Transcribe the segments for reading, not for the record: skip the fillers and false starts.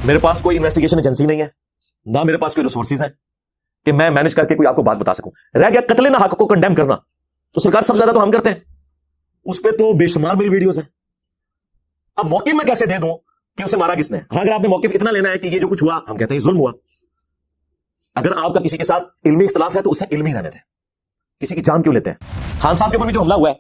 میرے پاس کوئی investigation agency نہیں ہے، نہ میرے پاس کوئی ریسورسز ہیں کہ میں مینج کر کے کوئی آپ کو بات بتا سکوں. رہ گیا قتل نہ حق کو کنڈیم کرنا، تو سرکار سب زیادہ تو ہم کرتے ہیں، اس پہ تو بے شمار میری ویڈیوز ہیں. اب موقف میں کیسے دے دوں کہ اسے مارا کس نے؟ ہاں، اگر آپ نے موقف اتنا لینا ہے کہ یہ جو کچھ ہوا ہم کہتے ہیں ظلم ہوا. اگر آپ کا کسی کے ساتھ علمی اختلاف ہے تو اسے علمی رہنے دیں، کسی کی جان کیوں لیتے ہیں؟ خان صاحب کے اوپر بھی جو حملہ ہوا ہے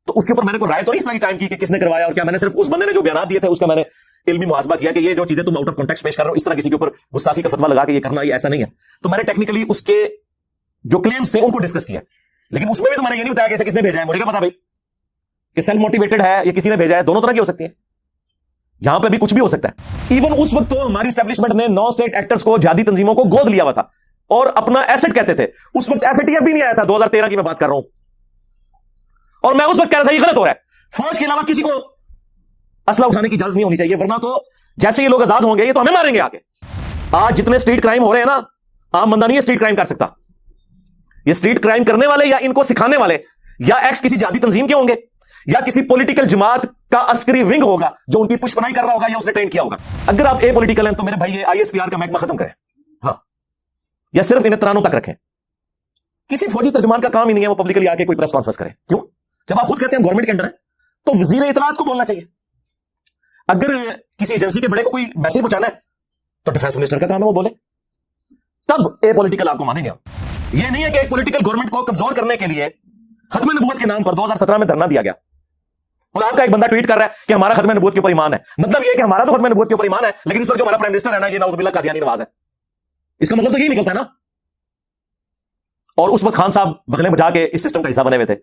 تو اس کے اوپر میں نے کوئی رائے تو نہیں اس طرح کی قائم کی کہ کس نے کروایا اور کیا. میں نے صرف اس بندے نے جو بیانات دیے تھے اس کا میں نے علمی محاسبہ کیا کہ یہ جو چیزیں تم آؤٹ آف کانٹیکسٹ پیش کر رہے ہو، اس طرح کسی کے اوپر گستاخی کا فتویٰ لگا کہ یہ کرنا یہ ایسا نہیں ہے. تو میں نے ٹیکنیکلی اس کے جو کلیمز تھے ان کو ڈسکس کیا، لیکن اس میں بھی تو میں نے یہ نہیں بتایا کہ اسے کس نے بھیجا ہے. مجھے کیا پتا بھائی کہ سیلف موٹیویٹڈ ہے یا کسی نے بھیجا ہے، دونوں طرح کی ہو سکتی ہیں. یہاں پہ بھی کچھ بھی ہو سکتا ہے. ایون اس وقت تو ہماری اسٹیبلشمنٹ نے نان اسٹیٹ ایکٹرز کو، جہادی تنظیموں کو گود لیا ہوا تھا اور اپنا ایسٹ کہتے تھے. اس وقت ایف اے ٹی ایف بھی نہیں آیا تھا، 2013 کی میں بات کر رہا ہوں، اور میں اس وقت کہہ رہا تھا یہ غلط ہو رہا ہے. فوج کے علاوہ کسی کو اسلحہ اٹھانے کی اجازت نہیں ہونی چاہیے، ورنہ تو جیسے یہ لوگ آزاد ہوں گے یہ تو ہمیں ماریں گے آگے. آج جتنے اسٹریٹ کرائم ہو رہے ہیں نا، عام بندہ نہیں اسٹریٹ کرائم کر سکتا. یہ اسٹریٹ کرائم کرنے والے یا ان کو سکھانے والے یا ایکس کسی جہادی تنظیم کے ہوں گے یا کسی پولیٹیکل جماعت کا عسکری ونگ ہوگا جو ان کی پش پناہی کر رہا ہوگا یا اس نے ٹرین کیا ہوگا. اگر آپ اے پولیٹیکل ہیں تو میرے بھائی آئی ایس پی آر کا محکمہ ختم کریں، ہاں، یا صرف انہیں ترانوں تک رکھیں. کسی فوجی ترجمان کا کام ہی نہیں ہے وہ پبلکلی آ کے کوئی پریس کانفرنس کرے. کیوں؟ جب آپ خود کہتے ہیں گورنمنٹ کے انڈر ہے تو وزیر اطلاعات کو بولنا چاہیے. اگر کسی ایجنسی کے بڑے کو کوئی میسج پہنچانا ہے تو ڈیفینس منسٹر کا کام ہے وہ بولے، تب اے پولیٹیکل آپ کو مانیں گے. یہ نہیں ہے کہ ایک پولیٹیکل گورنمنٹ کو کمزور کرنے کے لیے ختم نبوت کے نام پر 2017 میں دھرنا دیا گیا اور آپ کا ایک بندہ ٹویٹ کر رہا ہے کہ ہمارا ختم نبوت کے اوپر ایمان ہے. مطلب یہ کہ ہمارا تو ختم نبوت کے اوپر ایمان ہے، لیکن اس وقت جو ہمارا پرائم منسٹر ہے نا یہ نعوذ باللہ قادیانی نواز ہے. اس کا مطلب تو یہی نکلتا ہے نا. اور اس وقت خان صاحب بغلیں بجا کے اس سسٹم کا حصہ بنے ہوئے تھے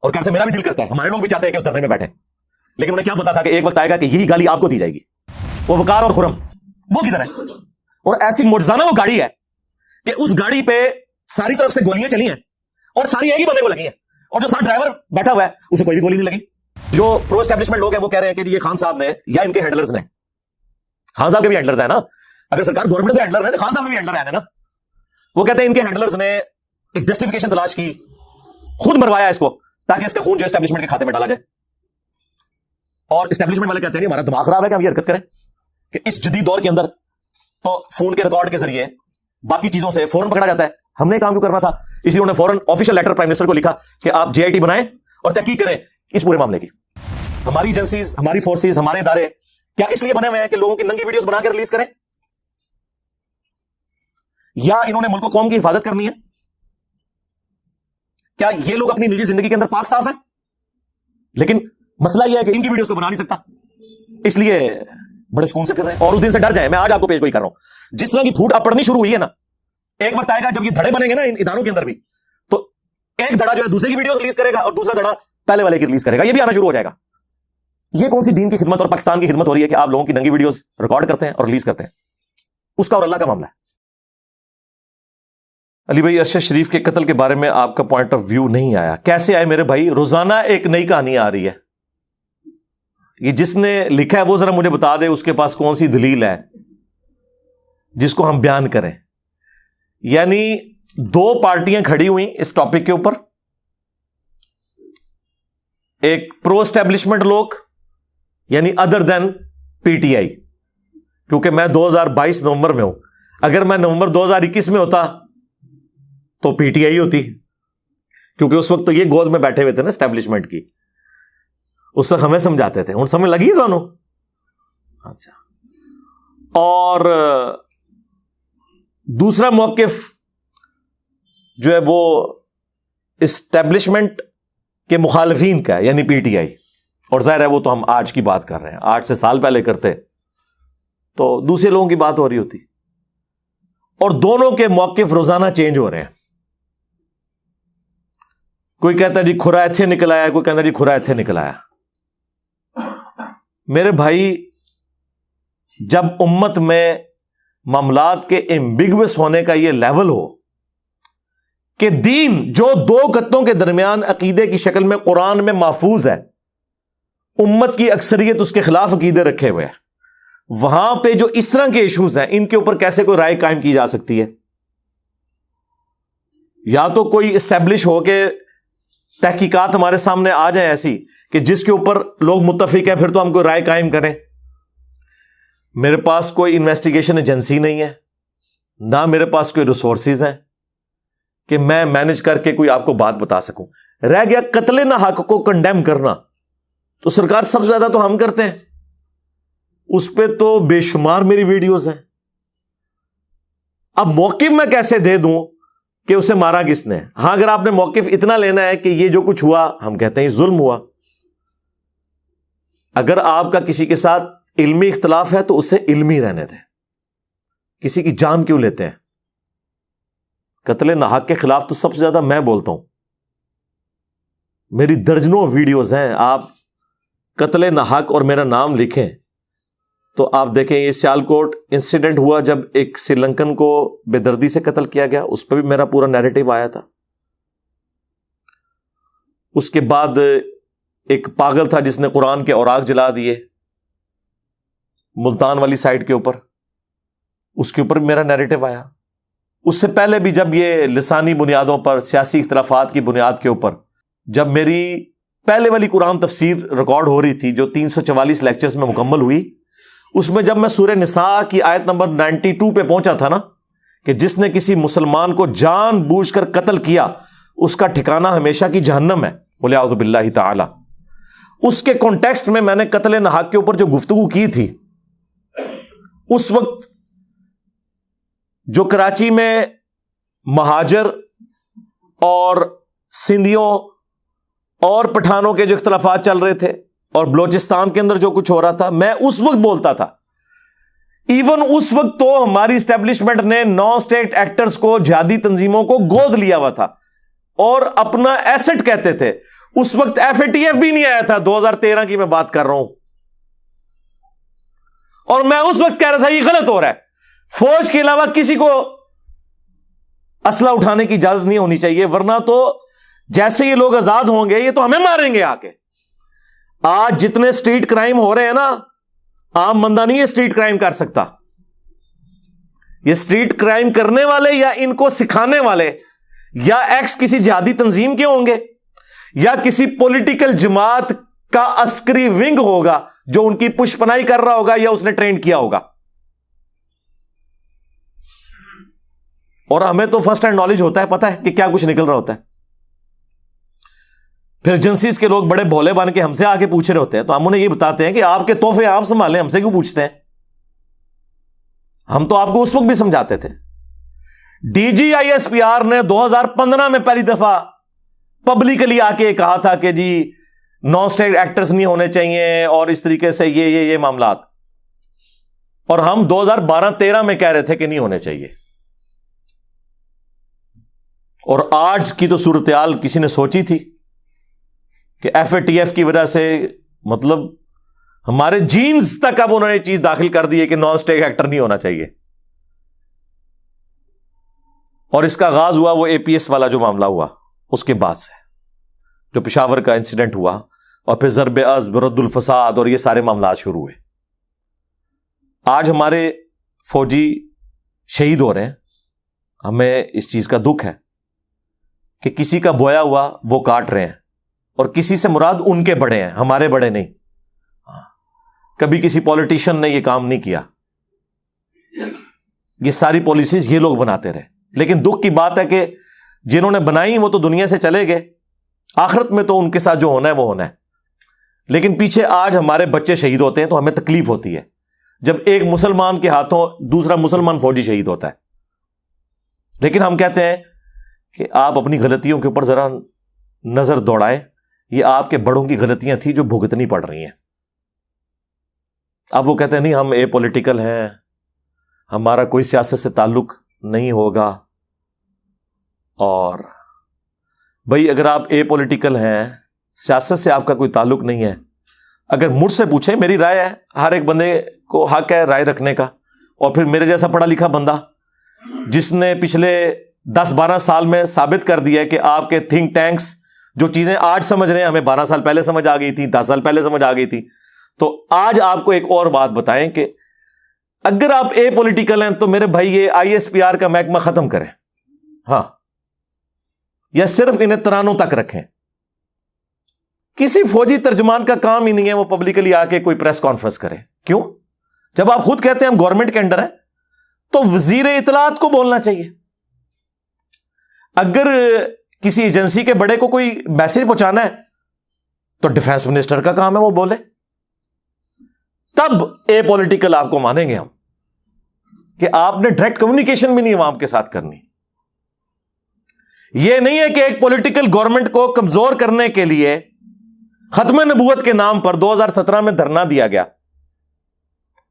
اور کہتے میرا بھی دل کرتا ہے، ہمارے لوگ بھی چاہتے ہیں کہ اس دھرنے میں بیٹھیں، لیکن انہیں کیا پتا تھا کہ ایک وقت آئے گا کہ یہی گالی آپ کو دی جائے گی. وہ وقار اور خرم وہ کدھر ہے؟ اور ایسی معجزانہ وہ گاڑی ہے کہ اس گاڑی پہ ساری طرف سے گولیاں چلی ہیں اور ساری ایک ہی بندے کو لگی ہیں، اور جو ساتھ ڈرائیور بیٹھا ہوا ہے اسے کوئی بھی گولی نہیں لگی. جو پرو اسٹیبلشمنٹ لوگ ہیں وہ کہہ رہے ہیں کہ یہ خان صاحب نے یا ان کے ہینڈلرز نے، خان صاحب کے بھی ہینڈلرز ہیں نا، اگر سرکار گورنمنٹ کے ہینڈلر ہیں تو خان صاحب کے بھی ہینڈلر ہیں نا. وہ کہتے ہیں ان کے ہینڈلرز نے ایک جسٹیفیکیشن تلاش کی، خود مروایا اس کو تاکہ اس کا خون جو اسٹیبلشمنٹ کے کھاتے میں ڈالا جائے. اور اسٹیبلشمنٹ والے کہتے ہیں ہمارا دماغ خراب ہے کہ ہم یہ حرکت کریں کہ اس جدید دور کے اندر تو فون کے ریکارڈ کے ذریعے باقی چیزوں سے فوراً پکڑا جاتا ہے. ہم نے کام کیوں کرنا تھا؟ اس لیے انہوں نے فوراً آفیشیل لیٹر پرائم منسٹر کو لکھا کہ آپ جے آئی ٹی بنائیں اور تحقیق کریں اس پورے معاملے کی. ہماری ایجنسیز، ہماری فورسز، ہمارے ادارے کیا اس لیے بنے ہوئے ہیں کہ لوگوں کی ننگی ویڈیوز بنا کے ریلیز کریں، یا انہوں نے ملک و قوم کی حفاظت کرنی ہے؟ کیا یہ لوگ اپنی نجی زندگی کے اندر پاک صاف ہیں؟ لیکن مسئلہ یہ ہے کہ ان کی ویڈیوز کو بنا نہیں سکتا، اس لیے بڑے سکون سے پھر رہے ہیں اور اس دن سے ڈر جائیں. میں آج آپ کو پیش گوئی کر رہا ہوں، جس طرح کی پھوٹ اب پڑنی شروع ہوئی ہے نا، ایک وقت آئے گا جب یہ دھڑے بنیں گے نا ان اداروں کے اندر بھی، تو ایک دھڑا جو ہے دوسرے کی ویڈیوز ریلیز کرے گا اور دوسرا دھڑا پہلے والے کی ریلیز کرے گا. یہ بھی آنا شروع ہو جائے گا. یہ کون سی دین کی خدمت اور پاکستان کی خدمت ہو رہی ہے کہ آپ لوگوں کی ننگی ویڈیوز ریکارڈ کرتے ہیں اور ریلیز کرتے ہیں؟ اس کا اور اللہ کا معاملہ ہے. علی بھائی، ارشد شریف کے قتل کے بارے میں آپ کا پوائنٹ آف ویو نہیں آیا. کیسے آئے میرے بھائی؟ روزانہ ایک نئی کہانی آ رہی ہے. یہ جس نے لکھا ہے وہ ذرا مجھے بتا دے اس کے پاس کون سی دلیل ہے جس کو ہم بیان کریں. یعنی دو پارٹیاں کھڑی ہوئیں اس ٹاپک کے اوپر، ایک پرو اسٹیبلشمنٹ لوگ یعنی other then P T I, کیونکہ میں 2022 نومبر میں ہوں. اگر میں نومبر 2021 میں ہوتا تو پی ٹی آئی ہوتی، کیونکہ اس وقت تو یہ گود میں بیٹھے ہوئے تھے نا اسٹیبلشمنٹ کی، اس وقت ہمیں سمجھاتے تھے. ان سمجھ لگی دونوں؟ اچھا. اور دوسرا موقف جو ہے وہ اسٹیبلشمنٹ کے مخالفین کا ہے، یعنی پی ٹی آئی. اور ظاہر ہے وہ تو ہم آج کی بات کر رہے ہیں، 8 سے سال پہلے کرتے تو دوسرے لوگوں کی بات ہو رہی ہوتی. اور دونوں کے موقف روزانہ چینج ہو رہے ہیں. کوئی کہتا ہے جی کھرا ایتھے نکل آیا، کوئی کہتا ہے جی کھرا ایتھے نکل آیا. میرے بھائی، جب امت میں معاملات کے ایمبیگوس ہونے کا یہ لیول ہو کہ دین جو دو قطوں کے درمیان عقیدے کی شکل میں قرآن میں محفوظ ہے، امت کی اکثریت اس کے خلاف عقیدے رکھے ہوئے ہیں، وہاں پہ جو اس طرح کے ایشوز ہیں ان کے اوپر کیسے کوئی رائے قائم کی جا سکتی ہے؟ یا تو کوئی اسٹیبلش ہو کے تحقیقات ہمارے سامنے آ جائیں ایسی کہ جس کے اوپر لوگ متفق ہیں، پھر تو ہم کوئی رائے قائم کریں. میرے پاس کوئی انویسٹیگیشن ایجنسی نہیں ہے، نہ میرے پاس کوئی ریسورسز ہیں کہ میں مینج کر کے کوئی آپ کو بات بتا سکوں۔ رہ گیا قتل نہ حق کو کنڈیم کرنا، تو سرکار سب سے زیادہ تو ہم کرتے ہیں، اس پہ تو بے شمار میری ویڈیوز ہیں۔ اب موقف میں کیسے دے دوں کہ اسے مارا کس نے؟ ہاں، اگر آپ نے موقف اتنا لینا ہے کہ یہ جو کچھ ہوا ہم کہتے ہیں یہ ظلم ہوا۔ اگر آپ کا کسی کے ساتھ علمی اختلاف ہے تو اسے علمی رہنے دیں، کسی کی جان کیوں لیتے ہیں؟ قتل نہ حق کے خلاف تو سب سے زیادہ میں بولتا ہوں، میری درجنوں ویڈیوز ہیں۔ آپ قتل نہ حق اور میرا نام لکھیں تو آپ دیکھیں، یہ سیالکوٹ انسیڈنٹ ہوا جب ایک سری لنکن کو بے دردی سے قتل کیا گیا، اس پہ بھی میرا پورا نیریٹو آیا تھا۔ اس کے بعد ایک پاگل تھا جس نے قرآن کے اوراق جلا دیے ملتان والی سائٹ کے اوپر، اس کے اوپر بھی میرا نیریٹو آیا۔ اس سے پہلے بھی جب یہ لسانی بنیادوں پر، سیاسی اختلافات کی بنیاد کے اوپر، جب میری پہلے والی قرآن تفسیر ریکارڈ ہو رہی تھی جو 344 لیکچرز میں مکمل ہوئی، اس میں جب میں سورہ نساء کی آیت نمبر 92 پہ پہنچا تھا نا، کہ جس نے کسی مسلمان کو جان بوجھ کر قتل کیا اس کا ٹھکانہ ہمیشہ کی جہنم ہے، بولے اعوذ باللہ تعالی، اس کے کانٹیکسٹ میں میں نے قتل نہ حق کے اوپر جو گفتگو کی تھی، اس وقت جو کراچی میں مہاجر اور سندھیوں اور پٹھانوں کے جو اختلافات چل رہے تھے اور بلوچستان کے اندر جو کچھ ہو رہا تھا، میں اس وقت بولتا تھا۔ ایون اس وقت تو ہماری اسٹیبلشمنٹ نے نان اسٹیٹ ایکٹرز کو، جہادی تنظیموں کو گود لیا ہوا تھا اور اپنا ایسٹ کہتے تھے۔ اس وقت FATF بھی نہیں آیا تھا، 2013 کی میں بات کر رہا ہوں، اور میں اس وقت کہہ رہا تھا یہ غلط ہو رہا ہے، فوج کے علاوہ کسی کو اسلحہ اٹھانے کی اجازت نہیں ہونی چاہیے، ورنہ تو جیسے یہ لوگ آزاد ہوں گے یہ تو ہمیں ماریں گے آ کے۔ آج جتنے اسٹریٹ کرائم ہو رہے ہیں نا، عام بندہ نہیں یہ اسٹریٹ کرائم کر سکتا، یہ اسٹریٹ کرائم کرنے والے یا ان کو سکھانے والے یا ایکس کسی جہادی تنظیم کے ہوں گے یا کسی پولیٹیکل جماعت کا عسکری ونگ ہوگا جو ان کی پشپنائی کر رہا ہوگا یا اس نے ٹرین کیا ہوگا۔ اور ہمیں تو فرسٹ ہینڈ نالج ہوتا ہے، پتہ ہے کہ کیا کچھ نکل رہا ہوتا ہے۔ پھر ایجنسیز کے لوگ بڑے بھولے بن کے ہم سے آ کے پوچھ رہے ہوتے ہیں تو ہم انہیں یہ بتاتے ہیں کہ آپ کے تحفے آپ سنبھالیں، ہم سے کیوں پوچھتے ہیں؟ ہم تو آپ کو اس وقت بھی سمجھاتے تھے۔ DGISPR نے 2015 میں پہلی دفعہ پبلکلی آ کے کہا تھا کہ جی نان اسٹیٹ ایکٹرز نہیں ہونے چاہیے اور اس طریقے سے یہ معاملات، اور ہم 2012-13 میں کہہ رہے تھے کہ نہیں ہونے چاہیے۔ اور آج کی تو صورتحال کسی نے سوچی تھی کہ FATF کی وجہ سے مطلب ہمارے جینز تک اب انہوں نے چیز داخل کر دی ہے کہ نان اسٹیٹ ایکٹر نہیں ہونا چاہیے۔ اور اس کا آغاز ہوا وہ APS والا جو معاملہ ہوا، اس کے بعد سے جو پشاور کا انسیڈنٹ ہوا، اور پھر ضرب عزب، رد الفساد اور یہ سارے معاملات شروع ہوئے۔ آج ہمارے فوجی شہید ہو رہے ہیں، ہمیں اس چیز کا دکھ ہے کہ کسی کا بویا ہوا وہ کاٹ رہے ہیں، اور کسی سے مراد ان کے بڑے ہیں، ہمارے بڑے نہیں۔ کبھی کسی پولیٹیشین نے یہ کام نہیں کیا، یہ ساری پالیسیز یہ لوگ بناتے رہے۔ لیکن دکھ کی بات ہے کہ جنہوں نے بنائی وہ تو دنیا سے چلے گئے، آخرت میں تو ان کے ساتھ جو ہونا ہے وہ ہونا ہے، لیکن پیچھے آج ہمارے بچے شہید ہوتے ہیں تو ہمیں تکلیف ہوتی ہے جب ایک مسلمان کے ہاتھوں دوسرا مسلمان فوجی شہید ہوتا ہے۔ لیکن ہم کہتے ہیں کہ آپ اپنی غلطیوں کے اوپر ذرا نظر دوڑائیں، یہ آپ کے بڑوں کی غلطیاں تھیں جو بھگتنی پڑ رہی ہیں۔ اب وہ کہتے ہیں نہیں ہم پولیٹیکل ہیں، ہمارا کوئی سیاست سے تعلق نہیں ہوگا۔ اور بھائی اگر آپ پولیٹیکل ہیں، سیاست سے آپ کا کوئی تعلق نہیں ہے، اگر مجھ سے پوچھیں، میری رائے ہے، ہر ایک بندے کو حق ہے رائے رکھنے کا، اور پھر میرے جیسا پڑھا لکھا بندہ جس نے پچھلے 10-12 سال میں ثابت کر دیا ہے کہ آپ کے تھنک ٹینکس جو چیزیں آج سمجھ رہے ہیں ہمیں 12 سال پہلے سمجھ آ گئی تھی، 10 سال پہلے سمجھ آ گئی تھی۔ تو آج آپ کو ایک اور بات بتائیں کہ اگر آپ پولیٹیکل ہیں تو میرے بھائی یہ ISPR کا محکمہ ختم کریں، ہاں، یا صرف انہیں ترانوں تک رکھیں۔ کسی فوجی ترجمان کا کام ہی نہیں ہے وہ پبلکلی آ کے کوئی پریس کانفرنس کرے، کیوں؟ جب آپ خود کہتے ہیں ہم گورنمنٹ کے انڈر ہیں تو وزیر اطلاعات کو بولنا چاہیے. اگر کسی ایجنسی کے بڑے کو کوئی میسج پہنچانا ہے تو ڈیفنس منسٹر کا کام ہے وہ بولے, تب اے پولیٹیکل آپ کو مانیں گے ہم کہ آپ نے ڈائریکٹ کمیونیکیشن بھی نہیں عوام کے ساتھ کرنی. یہ نہیں ہے کہ ایک پولیٹیکل گورنمنٹ کو کمزور کرنے کے لیے ختم نبوت کے نام پر 2017 میں دھرنا دیا گیا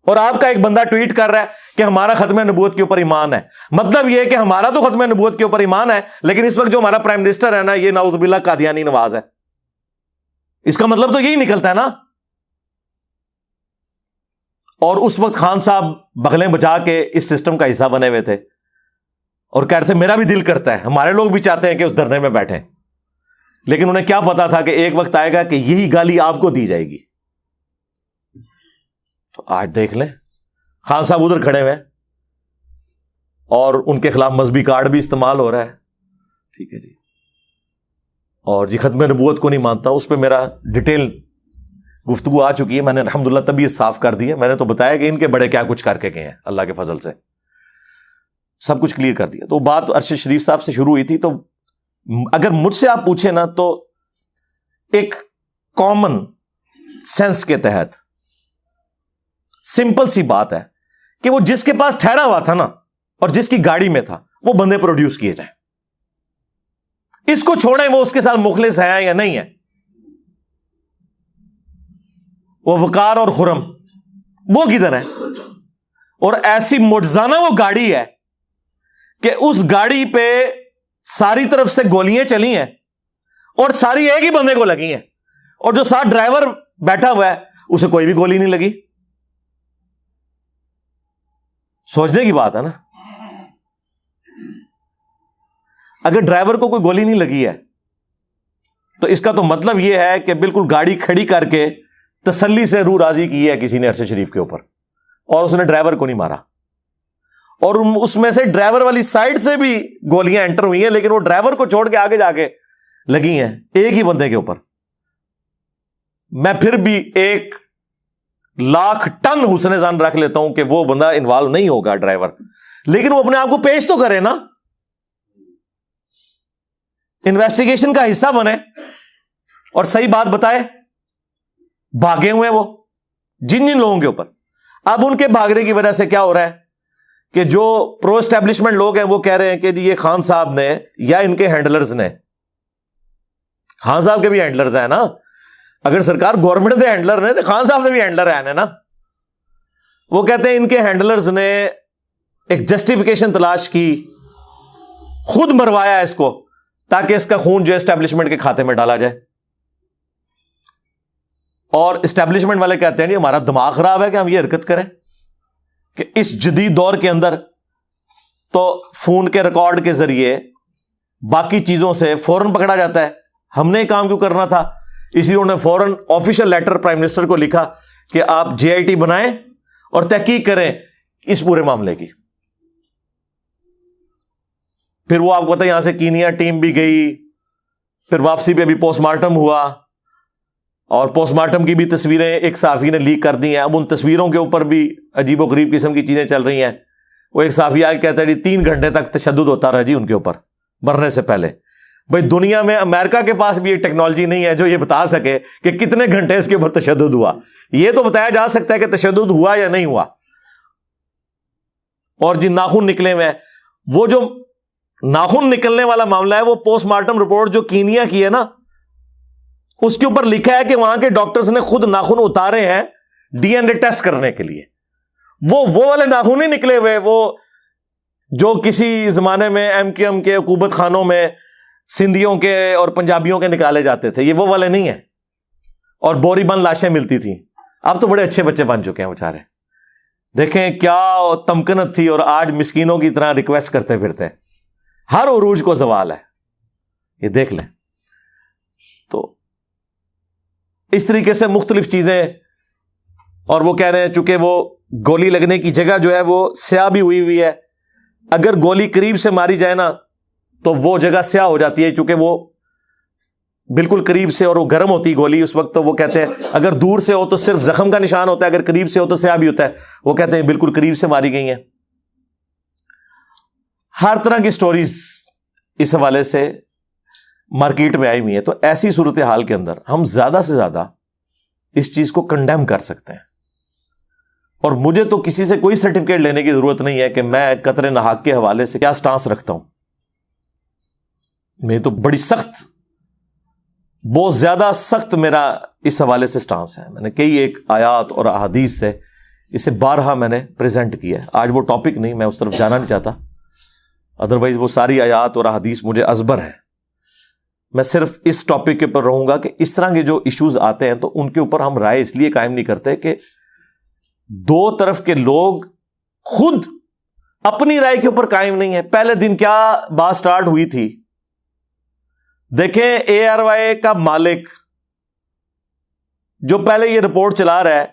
اور آپ کا ایک بندہ ٹویٹ کر رہا ہے کہ ہمارا ختم نبوت کے اوپر ایمان ہے. مطلب یہ کہ ہمارا تو ختم نبوت کے اوپر ایمان ہے, لیکن اس وقت جو ہمارا پرائم منسٹر ہے نا, یہ نعوذ باللہ قادیانی نواز ہے. اس کا مطلب تو یہی نکلتا ہے نا. اور اس وقت خان صاحب بغلیں بجا کے اس سسٹم کا حصہ بنے ہوئے تھے اور کہہ رہے تھے میرا بھی دل کرتا ہے, ہمارے لوگ بھی چاہتے ہیں کہ اس دھرنے میں بیٹھیں, لیکن انہیں کیا پتا تھا کہ ایک وقت آئے گا کہ یہی گالی آپ کو دی جائے گی. تو آج دیکھ لیں خان صاحب ادھر کھڑے ہوئے اور ان کے خلاف مذہبی کارڈ بھی استعمال ہو رہا ہے. ٹھیک ہے جی, اور جی ختم نبوت کو نہیں مانتا, اس پہ میرا ڈیٹیل گفتگو آ چکی ہے. میں نے الحمدللہ طبیعت صاف کر دی ہے. میں نے تو بتایا کہ ان کے بڑے کیا کچھ کر کے گئے ہیں, اللہ کے فضل سے سب کچھ کلیئر کر دیا. تو بات ارشد شریف صاحب سے شروع ہوئی تھی. تو اگر مجھ سے آپ پوچھیں نا تو ایک کامن سینس کے تحت سمپل سی بات ہے کہ وہ جس کے پاس ٹھہرا ہوا تھا نا اور جس کی گاڑی میں تھا وہ بندے پروڈیوس کیے جائیں. اس کو چھوڑیں وہ اس کے ساتھ مخلص ہے یا نہیں ہے. وہ وقار اور خرم وہ کدھر ہے؟ اور ایسی معجزانہ وہ گاڑی ہے کہ اس گاڑی پہ ساری طرف سے گولیاں چلی ہیں اور ساری ایک ہی بندے کو لگی ہیں, اور جو ساتھ ڈرائیور بیٹھا ہوا ہے اسے کوئی بھی گولی نہیں لگی. سوچنے کی بات ہے نا. اگر ڈرائیور کو کوئی گولی نہیں لگی ہے تو اس کا تو مطلب یہ ہے کہ بالکل گاڑی کھڑی کر کے تسلی سے روح راضی کی ہے کسی نے ارشد شریف کے اوپر, اور اس نے ڈرائیور کو نہیں مارا. اور اس میں سے ڈرائیور والی سائڈ سے بھی گولیاں انٹر ہوئی ہیں, لیکن وہ ڈرائیور کو چھوڑ کے آگے جا کے لگی ہیں ایک ہی بندے کے اوپر. میں پھر بھی 1,00,000 ٹن حسن ظن رکھ لیتا ہوں کہ وہ بندہ انوالو نہیں ہوگا ڈرائیور, لیکن وہ اپنے آپ کو پیش تو کرے نا, انویسٹیگیشن کا حصہ بنے اور صحیح بات بتائے. بھاگے ہوئے وہ جن لوگوں کے اوپر. اب ان کے بھاگنے کی وجہ سے کیا ہو رہا ہے کہ جو پرو اسٹیبلشمنٹ لوگ ہیں وہ کہہ رہے ہیں کہ جی یہ خان صاحب نے یا ان کے ہینڈلرز نے, خان صاحب کے بھی ہینڈلرز ہیں نا, اگر سرکار گورنمنٹ دے ہینڈلر نے تو خان صاحب نے بھی ہینڈلر ہیں نا. وہ کہتے ہیں ان کے ہینڈلرز نے ایک جسٹیفیکیشن تلاش کی, خود مروایا اس کو تاکہ اس کا خون جو اسٹیبلشمنٹ کے کھاتے میں ڈالا جائے. اور اسٹیبلشمنٹ والے کہتے ہیں نہیں ہمارا دماغ خراب ہے کہ ہم یہ حرکت کریں, کہ اس جدید دور کے اندر تو فون کے ریکارڈ کے ذریعے باقی چیزوں سے فوراً پکڑا جاتا ہے. ہم نے کام کیوں کرنا تھا؟ اس لیے انہوں نے فوراً آفیشیل لیٹر پرائم منسٹر کو لکھا کہ آپ JIT بنائیں اور تحقیق کریں اس پورے معاملے کی. پھر وہ آپ کو پتا یہاں سے کینیا ٹیم بھی گئی, پھر واپسی پہ بھی پوسٹ مارٹم ہوا, اور پوسٹ مارٹم کی بھی تصویریں ایک صحافی نے لیک کر دی ہیں. اب ان تصویروں کے اوپر بھی عجیب و غریب قسم کی چیزیں چل رہی ہیں. وہ ایک صحافی آگے کہتا ہے جی 3 گھنٹے تک تشدد ہوتا رہا جی ان کے اوپر مرنے سے پہلے. بھائی دنیا میں امریکہ کے پاس بھی ایک ٹیکنالوجی نہیں ہے جو یہ بتا سکے کہ کتنے گھنٹے اس کے اوپر تشدد ہوا. یہ تو بتایا جا سکتا ہے کہ تشدد ہوا یا نہیں ہوا. اور جی ناخن نکلے ہوئے ہیں, وہ جو ناخن نکلنے والا معاملہ ہے وہ پوسٹ مارٹم رپورٹ جو کینیا کی ہے نا اس کے اوپر لکھا ہے کہ وہاں کے ڈاکٹرز نے خود ناخن اتارے ہیں DNA ٹیسٹ کرنے کے لیے. وہ والے ناخن نہیں نکلے ہوئے وہ جو کسی زمانے میں MKM کے حکومت خانوں میں سندھیوں کے اور پنجابیوں کے نکالے جاتے تھے, یہ وہ والے نہیں ہیں. اور بوری بند لاشیں ملتی تھیں. اب تو بڑے اچھے بچے بن چکے ہیں بیچارے. دیکھیں کیا تمکنت تھی, اور آج مسکینوں کی طرح ریکویسٹ کرتے پھرتے ہیں. ہر عروج کو زوال ہے, یہ دیکھ لیں. تو اس طریقے سے مختلف چیزیں, اور وہ کہہ رہے ہیں چونکہ وہ گولی لگنے کی جگہ جو ہے وہ سیاہ بھی ہوئی ہے, اگر گولی قریب سے ماری جائے نا تو وہ جگہ سیاہ ہو جاتی ہے, چونکہ وہ بالکل قریب سے اور وہ گرم ہوتی گولی اس وقت، تو وہ کہتے ہیں اگر دور سے ہو تو صرف زخم کا نشان ہوتا ہے، اگر قریب سے ہو تو سیاہ بھی ہوتا ہے. وہ کہتے ہیں بالکل قریب سے ماری گئی ہیں. ہر طرح کی سٹوریز اس حوالے سے مارکیٹ میں آئی ہوئی ہیں. تو ایسی صورتحال کے اندر ہم زیادہ سے زیادہ اس چیز کو کنڈیم کر سکتے ہیں. اور مجھے تو کسی سے کوئی سرٹیفکیٹ لینے کی ضرورت نہیں ہے کہ میں قتل ناحق کے حوالے سے کیا سٹانس رکھتا ہوں. میں تو بڑی سخت، بہت زیادہ سخت میرا اس حوالے سے سٹانس ہے. میں نے کئی ایک آیات اور احادیث سے اسے بارہا میں نے پریزنٹ کیا ہے. آج وہ ٹاپک نہیں، میں اس طرف جانا نہیں چاہتا، ادروائز وہ ساری آیات اور احادیث مجھے ازبر ہیں. میں صرف اس ٹاپک کے اوپر رہوں گا کہ اس طرح کے جو ایشوز آتے ہیں تو ان کے اوپر ہم رائے اس لیے قائم نہیں کرتے کہ دو طرف کے لوگ خود اپنی رائے کے اوپر قائم نہیں ہے. پہلے دن کیا بات سٹارٹ ہوئی تھی، دیکھیں ARY کا مالک جو پہلے یہ رپورٹ چلا رہا ہے،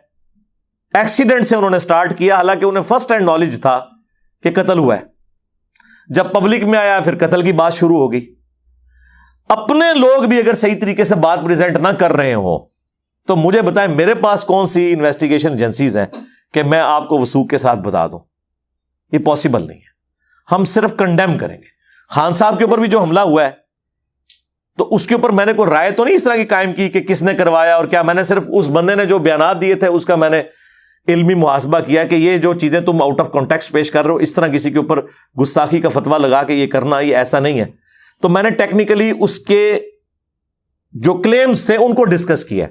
ایکسیڈنٹ سے انہوں نے سٹارٹ کیا، حالانکہ انہیں فرسٹ ہینڈ نالج تھا کہ قتل ہوا ہے. جب پبلک میں آیا پھر قتل کی بات شروع ہو گئی. اپنے لوگ بھی اگر صحیح طریقے سے بات پریزنٹ نہ کر رہے ہوں تو مجھے بتائیں میرے پاس کون سی انویسٹیگیشن ایجنسیز ہیں کہ میں آپ کو وثوق کے ساتھ بتا دوں. یہ پاسبل نہیں ہے. ہم صرف کنڈیم کریں گے. خان صاحب کے اوپر بھی جو حملہ ہوا ہے تو اس کے اوپر میں نے کوئی رائے تو نہیں اس طرح کی قائم کی کہ کس نے کروایا اور کیا. میں نے صرف اس بندے نے جو بیانات دیے تھے اس کا میں نے علمی محاسبہ کیا کہ یہ جو چیزیں تم آؤٹ آف کانٹیکسٹ پیش کر رہے ہو، اس طرح کسی کے اوپر گستاخی کا فتویٰ لگا کہ یہ کرنا، یہ ایسا نہیں ہے. تو میں نے ٹیکنیکلی اس کے جو کلیمز تھے ان کو ڈسکس کیا،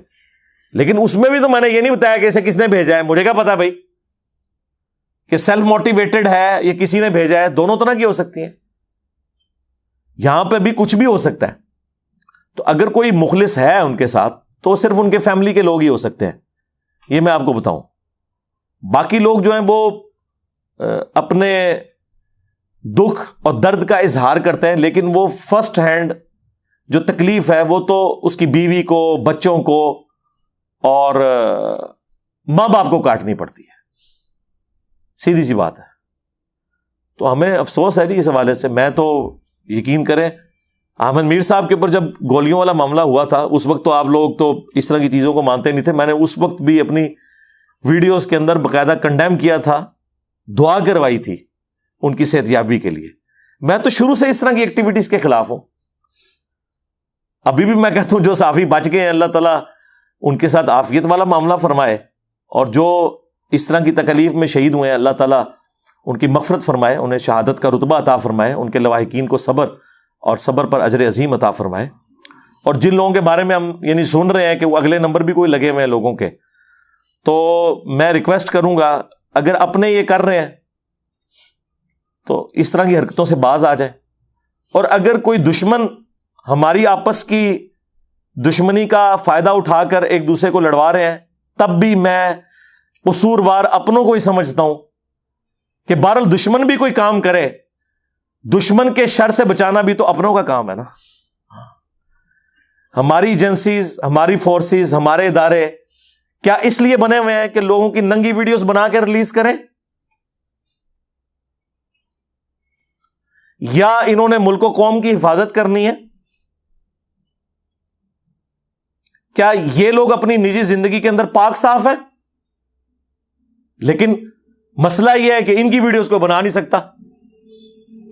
لیکن اس میں بھی تو میں نے یہ نہیں بتایا کہ اسے کس نے بھیجا ہے. مجھے کیا پتا بھائی کہ سیلف موٹیویٹڈ ہے یہ کسی نے بھیجا ہے. دونوں طرح کی ہو سکتی ہیں، یہاں پہ بھی کچھ بھی ہو سکتا ہے. تو اگر کوئی مخلص ہے ان کے ساتھ تو صرف ان کے فیملی کے لوگ ہی ہو سکتے ہیں، یہ میں آپ کو بتاؤں. باقی لوگ جو ہیں وہ اپنے دکھ اور درد کا اظہار کرتے ہیں، لیکن وہ فرسٹ ہینڈ جو تکلیف ہے وہ تو اس کی بیوی کو، بچوں کو اور ماں باپ کو کاٹنی پڑتی ہے. سیدھی سی بات ہے. تو ہمیں افسوس ہے جی اس حوالے سے. میں تو یقین کریں احمد میر صاحب کے اوپر جب گولیوں والا معاملہ ہوا تھا اس وقت تو آپ لوگ تو اس طرح کی چیزوں کو مانتے نہیں تھے. میں نے اس وقت بھی اپنی ویڈیوز کے اندر باقاعدہ کنڈیم کیا تھا، دعا کروائی تھی ان کی صحت یابی کے لیے. میں تو شروع سے اس طرح کی ایکٹیویٹیز کے خلاف ہوں. ابھی بھی میں کہتا ہوں جو صحافی بچ گئے ہیں اللہ تعالیٰ ان کے ساتھ عافیت والا معاملہ فرمائے، اور جو اس طرح کی تکلیف میں شہید ہوئے ہیں اللہ تعالیٰ ان کی مغفرت فرمائے، انہیں شہادت کا رتبہ عطا فرمائے، ان کے لواحقین کو صبر اور صبر پر اجر عظیم عطا فرمائے. اور جن لوگوں کے بارے میں ہم یعنی سن رہے ہیں کہ وہ اگلے نمبر بھی کوئی لگے ہوئے ہیں لوگوں کے، تو میں ریکویسٹ کروں گا اگر اپنے یہ کر رہے ہیں تو اس طرح کی حرکتوں سے باز آ جائیں. اور اگر کوئی دشمن ہماری آپس کی دشمنی کا فائدہ اٹھا کر ایک دوسرے کو لڑوا رہے ہیں تب بھی میں قصوروار اپنوں کو ہی سمجھتا ہوں کہ بہرحال دشمن بھی کوئی کام کرے، دشمن کے شر سے بچانا بھی تو اپنوں کا کام ہے نا. ہماری ایجنسیز، ہماری فورسز، ہمارے ادارے کیا اس لیے بنے ہوئے ہیں کہ لوگوں کی ننگی ویڈیوز بنا کے ریلیز کریں، یا انہوں نے ملک و قوم کی حفاظت کرنی ہے؟ کیا یہ لوگ اپنی نجی زندگی کے اندر پاک صاف ہے؟ لیکن مسئلہ یہ ہے کہ ان کی ویڈیوز کو بنا نہیں سکتا،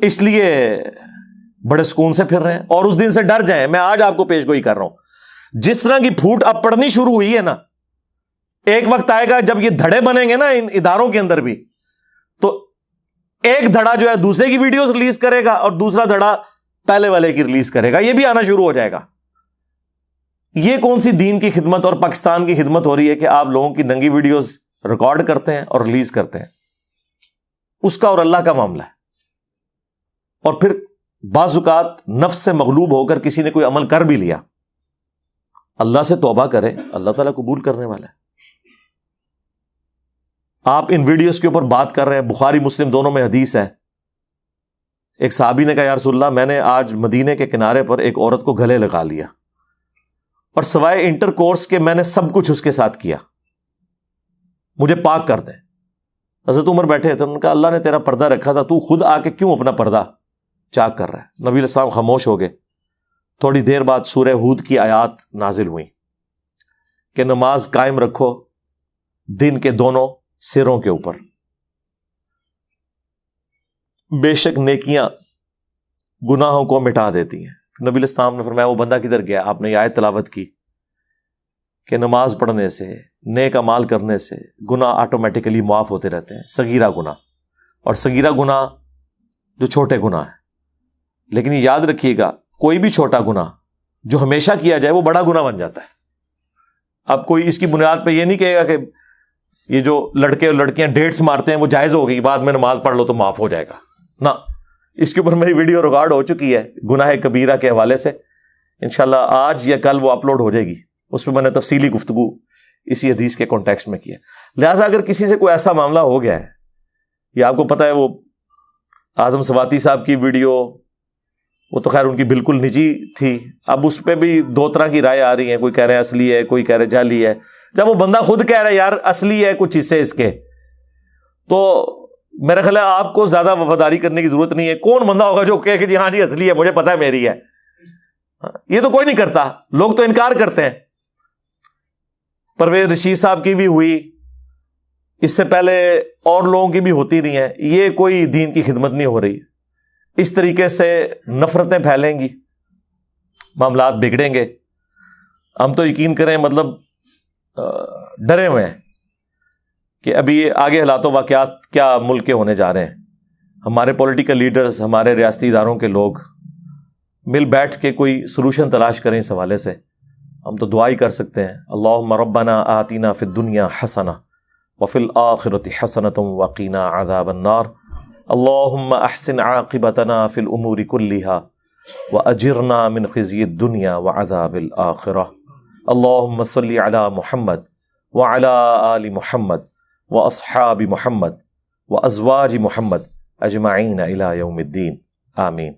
اس لیے بڑے سکون سے پھر رہے ہیں اور اس دن سے ڈر جائیں. میں آج آپ کو پیش گوئی کر رہا ہوں، جس طرح کی پھوٹ اب پڑنی شروع ہوئی ہے نا، ایک وقت آئے گا جب یہ دھڑے بنیں گے نا ان اداروں کے اندر بھی، تو ایک دھڑا جو ہے دوسرے کی ویڈیوز ریلیز کرے گا اور دوسرا دھڑا پہلے والے کی ریلیز کرے گا. یہ بھی آنا شروع ہو جائے گا. یہ کون سی دین کی خدمت اور پاکستان کی خدمت ہو رہی ہے کہ آپ لوگوں کی ننگی ویڈیوز ریکارڈ کرتے ہیں اور ریلیز کرتے ہیں؟ اس کا اور اللہ کا معاملہ ہے. اور پھر بعض اوقات نفس سے مغلوب ہو کر کسی نے کوئی عمل کر بھی لیا، اللہ سے توبہ کرے، اللہ تعالیٰ قبول کرنے والا ہے. آپ ان ویڈیوز کے اوپر بات کر رہے ہیں، بخاری مسلم دونوں میں حدیث ہے. ایک صحابی نے کہا یا رسول اللہ میں نے آج مدینے کے کنارے پر ایک عورت کو گلے لگا لیا اور سوائے انٹر کورس کے میں نے سب کچھ اس کے ساتھ کیا، مجھے پاک کر دیں. حضرت عمر بیٹھے تھے، انہوں نے کہا اللہ نے تیرا پردہ رکھا تھا، تو خود آ کے کیوں اپنا پردہ چاک کر رہا ہے؟ نبی علیہ السلام خاموش ہو گئے. تھوڑی دیر بعد سورہ ہود کی آیات نازل ہوئیں کہ نماز قائم رکھو دن کے دونوں سروں کے اوپر، بے شک نیکیاں گناہوں کو مٹا دیتی ہیں۔ نبی علیہ السلام نے فرمایا وہ بندہ کدھر گیا؟ آپ نے یہ آیت تلاوت کی کہ نماز پڑھنے سے، نیک اعمال کرنے سے گناہ آٹومیٹیکلی معاف ہوتے رہتے ہیں، صغیرہ گناہ، اور صغیرہ گناہ جو چھوٹے گناہ ہیں۔ لیکن یہ یاد رکھیے گا، کوئی بھی چھوٹا گناہ جو ہمیشہ کیا جائے وہ بڑا گناہ بن جاتا ہے۔ اب کوئی اس کی بنیاد پہ یہ نہیں کہے گا کہ یہ جو لڑکے اور لڑکیاں ڈیٹس مارتے ہیں وہ جائز ہو گئی، بعد میں نماز پڑھ لو تو معاف ہو جائے گا، نہ، اس کے اوپر میری ویڈیو ریکارڈ ہو چکی ہے گناہ کبیرہ کے حوالے سے، انشاءاللہ آج یا کل وہ اپلوڈ ہو جائے گی، اس میں نے تفصیلی گفتگو اسی حدیث کے کانٹیکسٹ میں کی ہے۔ لہٰذا اگر کسی سے کوئی ایسا معاملہ ہو گیا ہے، یا آپ کو پتہ ہے وہ اعظم سواتی صاحب کی ویڈیو، وہ تو خیر ان کی بالکل نجی تھی، اب اس پہ بھی دو طرح کی رائے آ رہی ہیں، کوئی کہہ رہے ہیں اصلی ہے، کوئی کہہ رہے جعلی ہے۔ جب وہ بندہ خود کہہ رہا ہے یار اصلی ہے کچھ حصے اس کے، تو میرا خیال ہے آپ کو زیادہ وفاداری کرنے کی ضرورت نہیں ہے۔ کون بندہ ہوگا جو کہے کہ جی ہاں جی اصلی ہے، مجھے پتہ ہے میری ہے؟ یہ تو کوئی نہیں کرتا، لوگ تو انکار کرتے ہیں۔ پرویز رشید صاحب کی بھی ہوئی، اس سے پہلے اور لوگوں کی بھی ہوتی رہی ہیں، یہ کوئی دین کی خدمت نہیں ہو رہی۔ اس طریقے سے نفرتیں پھیلیں گی، معاملات بگڑیں گے۔ ہم تو یقین کریں، مطلب ڈرے ہوئے ہیں کہ ابھی یہ آگے حالات و واقعات کیا ملک کے ہونے جا رہے ہیں۔ ہمارے پولیٹیکل لیڈرز، ہمارے ریاستی اداروں کے لوگ مل بیٹھ کے کوئی سلوشن تلاش کریں اس حوالے سے۔ ہم تو دعا ہی کر سکتے ہیں، اللہم ربنا آتنا فی الدنیا حسنہ وفی الآخرۃ حسنۃ وقنا عذاب النار، اللہم احسن عاقبتنا فی الامور کلہا واجرنا من خزی الدنیا وعذاب الآخرہ، اللہم صلی علی محمد وعلی آل محمد واصحاب محمد وازواج محمد اجمعین الی یوم الدین، آمین۔